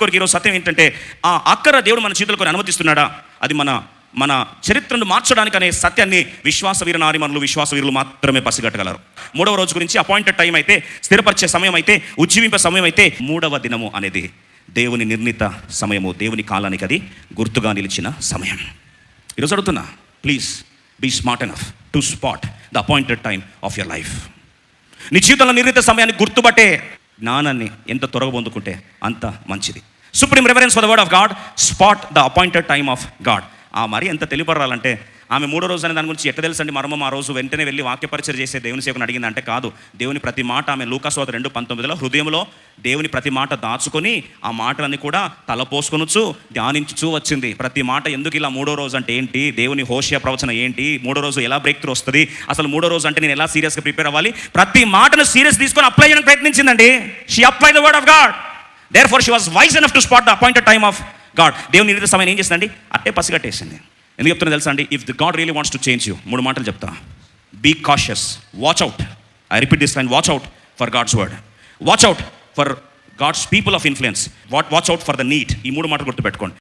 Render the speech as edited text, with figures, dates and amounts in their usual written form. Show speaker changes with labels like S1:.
S1: కొరకు ఈరోజు సత్యం ఏంటంటే, ఆ అక్కర దేవుడు మన చేతుల కొని అనుమతిస్తున్నాడా, అది మన చరిత్రను మార్చడానికి అనే సత్యాన్ని విశ్వాస వీర నారిమణులు, విశ్వాస వీరులు మాత్రమే పసిగట్టగలరు. 3వ రోజు గురించి అపాయింటెడ్ టైం అయితే, స్థిరపరిచే సమయం అయితే, ఉజ్జీవింపే సమయం అయితే, 3వ దినము అనేది దేవుని నిర్ణీత సమయము, దేవుని కాలానికి అది గుర్తుగా నిలిచిన సమయం. ఈరోజు అడుగుతున్నా, please be smart enough to spot the appointed time of your life. నీ జీవితంలో నిర్ణీత సమయాన్ని గుర్తుపట్టే జ్ఞానాన్ని ఎంత త్వరగా పొందుకుంటే అంత మంచిది. Supreme reference for the word of God, spot the appointed time of God. మరి ఎంత తెలియపడాలంటే, ఆమె 3వ రోజు అనే దాని గురించి ఎట్లా తెలుసండి మర్మం? ఆ రోజు వెంటనే వెళ్ళి వాక్య పరిచయం చేసే దేవుని సేవకుని అడిగిందంటే కాదు. దేవుని ప్రతి మాట ఆమె లూకాసు 2:19 హృదయంలో దేవుని ప్రతి మాట దాచుకొని ఆ మాటలన్నీ కూడా తలపోసుకొనొచ్చు ధ్యానించుచూ వచ్చింది. ప్రతి మాట ఎందుకు ఇలా 3వ రోజు అంటే ఏంటి, దేవుని హోషియా ప్రవచన ఏంటి, 3వ రోజు ఎలా బ్రేక్ త్రూ వస్తుంది, అసలు 3వ రోజు అంటే నేను ఎలా సీరియస్గా ప్రిపేర్ అవ్వాలి, ప్రతి మాటను సీరియస్ తీసుకొని అప్లై చేయడానికి ప్రయత్నించిందండి. She apply the word of God. Therefore she was wise enough to spot the appointed time of God. దేవుని నిర్ణీత సమయం ఏం చేసిందండి? అట్టే పసిగట్టేసింది. ఎందుకు చెప్తున్నా తెలుసా అండి? If the God really wants to change you, 3 మాటలు చెప్తా. Be cautious, watch out. I repeat this line, watch out for God's word, watch out for God's people of influence, watch out for the need. ఈ 3 మాటలు గుర్తుపెట్టుకోండి.